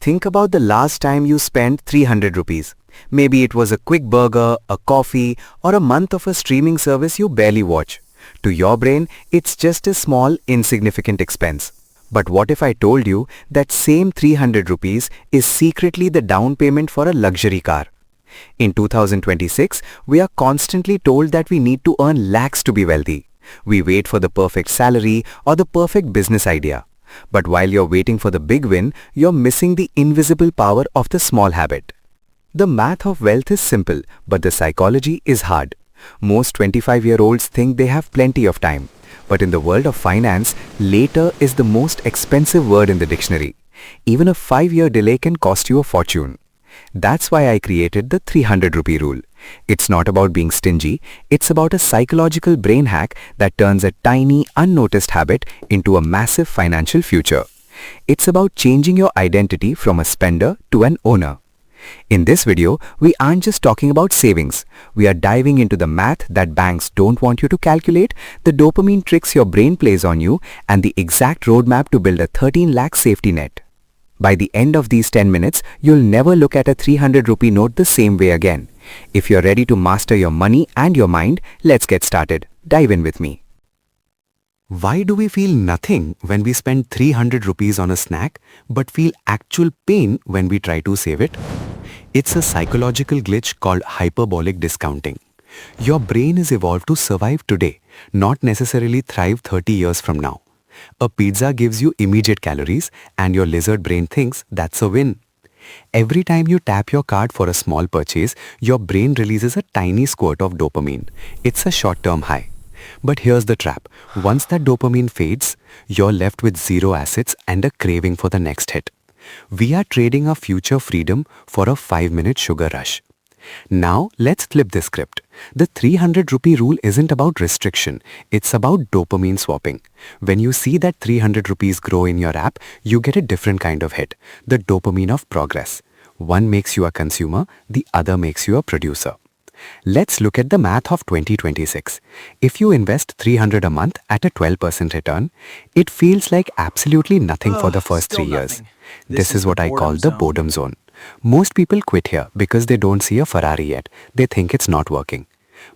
Think about the last time you spent 300 rupees. Maybe it was a quick burger, a coffee, or a month of a streaming service you barely watch. To your brain, it's just a small, insignificant expense. But what if I told you that same 300 rupees is secretly the down payment for a luxury car? In 2026, we are constantly told that we need to earn lakhs to be wealthy. We wait for the perfect salary or the perfect business idea. But while you're waiting for the big win, you're missing the invisible power of the small habit. The math of wealth is simple, but the psychology is hard. Most 25-year-olds think they have plenty of time. But in the world of finance, later is the most expensive word in the dictionary. Even a 5-year delay can cost you a fortune. That's why I created the 300 rupee rule. It's not about being stingy, it's about a psychological brain hack that turns a tiny, unnoticed habit into a massive financial future. It's about changing your identity from a spender to an owner. In this video, we aren't just talking about savings. We are diving into the math that banks don't want you to calculate, the dopamine tricks your brain plays on you, and the exact roadmap to build a 13 lakh safety net. By the end of these 10 minutes, you'll never look at a 300 rupee note the same way again. If you're ready to master your money and your mind, let's get started. Dive in with me. Why do we feel nothing when we spend 300 rupees on a snack, but feel actual pain when we try to save it? It's a psychological glitch called hyperbolic discounting. Your brain is evolved to survive today, not necessarily thrive 30 years from now. A pizza gives you immediate calories and your lizard brain thinks that's a win. Every time you tap your card for a small purchase, your brain releases a tiny squirt of dopamine. It's a short-term high. But here's the trap. Once that dopamine fades, you're left with zero assets and a craving for the next hit. We are trading our future freedom for a 5-minute sugar rush. Now, let's flip the script. The 300 rupee rule isn't about restriction, it's about dopamine swapping. When you see that 300 rupees grow in your app, you get a different kind of hit, the dopamine of progress. One makes you a consumer, the other makes you a producer. Let's look at the math of 2026. If you invest 300 a month at a 12% return, it feels like absolutely nothing for the first 3 years. This is what I call the boredom zone. Most people quit here because they don't see a Ferrari yet. They think it's not working.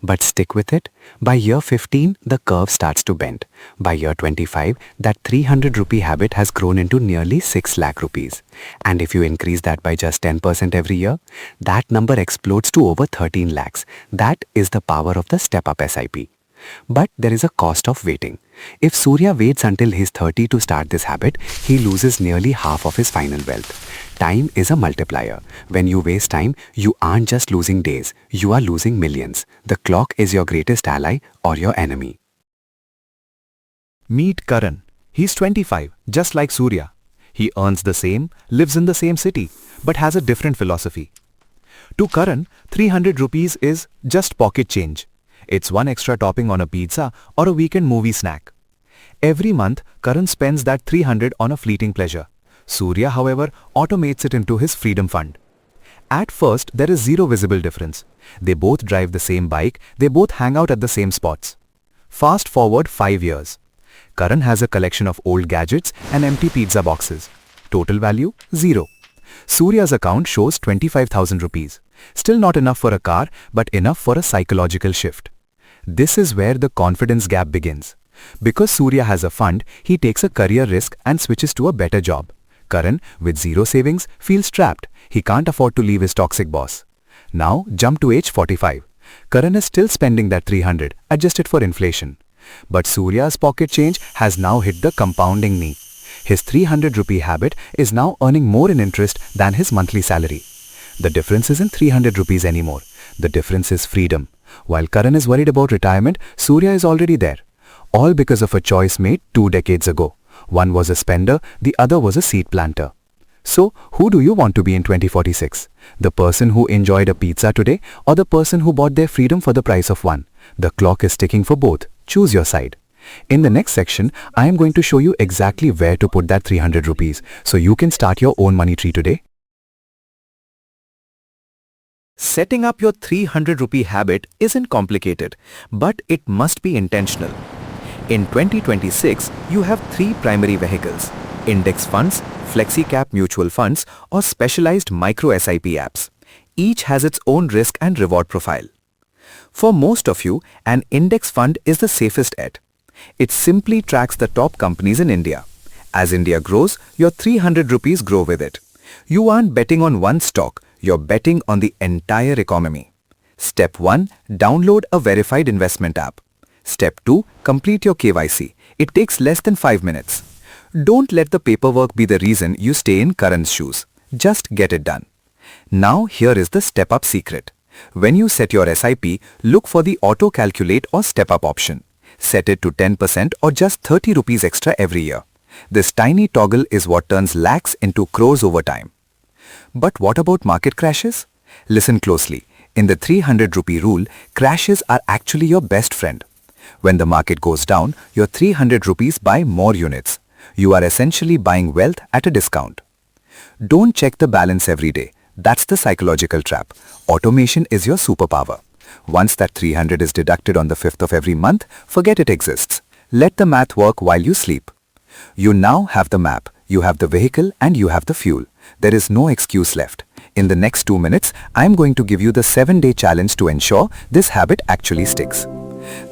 But stick with it. By year 15, the curve starts to bend. By year 25, that 300 rupee habit has grown into nearly 6 lakh rupees. And if you increase that by just 10% every year, that number explodes to over 13 lakhs. That is the power of the step-up SIP. But there is a cost of waiting. If Soorya waits until he's 30 to start this habit, he loses nearly half of his final wealth. Time is a multiplier. When you waste time, you aren't just losing days, you are losing millions. The clock is your greatest ally or your enemy. Meet Karan. He's 25, just like Soorya. He earns the same, lives in the same city, but has a different philosophy. To Karan, 300 rupees is just pocket change. It's one extra topping on a pizza or a weekend movie snack. Every month, Karan spends that 300 on a fleeting pleasure. Soorya, however, automates it into his freedom fund. At first, there is zero visible difference. They both drive the same bike, they both hang out at the same spots. Fast forward 5 years. Karan has a collection of old gadgets and empty pizza boxes. Total value, zero. Soorya's account shows 25,000 rupees. Still not enough for a car, but enough for a psychological shift. This is where the confidence gap begins. Because Soorya has a fund, he takes a career risk and switches to a better job. Karan, with zero savings, feels trapped. He can't afford to leave his toxic boss. Now, jump to age 45. Karan is still spending that 300, adjusted for inflation. But Soorya's pocket change has now hit the compounding knee. His 300 rupee habit is now earning more in interest than his monthly salary. The difference isn't 300 rupees anymore. The difference is freedom. While Karan is worried about retirement, Soorya is already there. All because of a choice made 2 decades ago. One was a spender, the other was a seed planter. So, who do you want to be in 2046? The person who enjoyed a pizza today or the person who bought their freedom for the price of one? The clock is ticking for both. Choose your side. In the next section, I am going to show you exactly where to put that 300 rupees so you can start your own money tree today. Setting up your 300 rupee habit isn't complicated, but it must be intentional. In 2026, you have 3 primary vehicles: index funds, flexi-cap mutual funds, or specialized micro SIP apps. Each has its own risk and reward profile. For most of you, an index fund is the safest bet. It simply tracks the top companies in India. As India grows, your 300 rupees grow with it. You aren't betting on one stock, you're betting on the entire economy. Step 1. Download a verified investment app. Step 2. Complete your KYC. It takes less than 5 minutes. Don't let the paperwork be the reason you stay in Karan's shoes. Just get it done. Now here is the step-up secret. When you set your SIP, look for the auto-calculate or step-up option. Set it to 10% or just 30 rupees extra every year. This tiny toggle is what turns lakhs into crores over time. But what about market crashes? Listen closely. In the 300 rupee rule, crashes are actually your best friend. When the market goes down, your 300 rupees buy more units. You are essentially buying wealth at a discount. Don't check the balance every day. That's the psychological trap. Automation is your superpower. Once that 300 is deducted on the 5th of every month, forget it exists. Let the math work while you sleep. You now have the map, you have the vehicle, and you have the fuel. There is no excuse left. In the next 2 minutes, I am going to give you the 7-day challenge to ensure this habit actually sticks.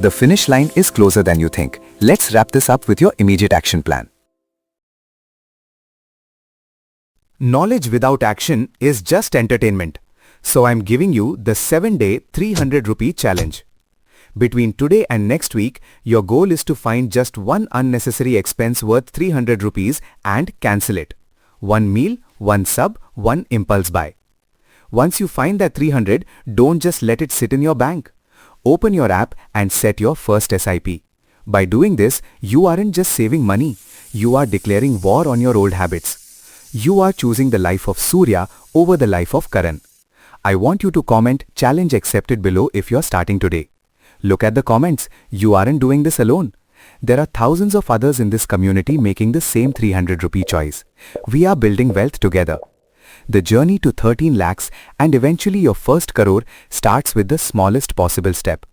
The finish line is closer than you think. Let's wrap this up with your immediate action plan. Knowledge without action is just entertainment. So I'm giving you the 7-day 300 rupee challenge. Between today and next week, your goal is to find just one unnecessary expense worth 300 rupees and cancel it. One meal, one sub, one impulse buy. Once you find that 300, don't just let it sit in your bank. Open your app and set your first SIP. By doing this, you aren't just saving money. You are declaring war on your old habits. You are choosing the life of Soorya over the life of Karan. I want you to comment challenge accepted below if you're starting today. Look at the comments. You aren't doing this alone. There are thousands of others in this community making the same 300 rupee choice. We are building wealth together. The journey to 13 lakhs and eventually your first crore starts with the smallest possible step.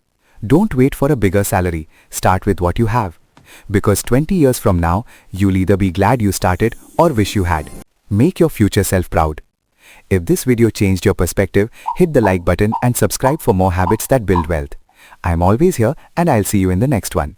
Don't wait for a bigger salary. Start with what you have. Because 20 years from now, you'll either be glad you started or wish you had. Make your future self proud. If this video changed your perspective, hit the like button and subscribe for more habits that build wealth. I'm always here and I'll see you in the next one.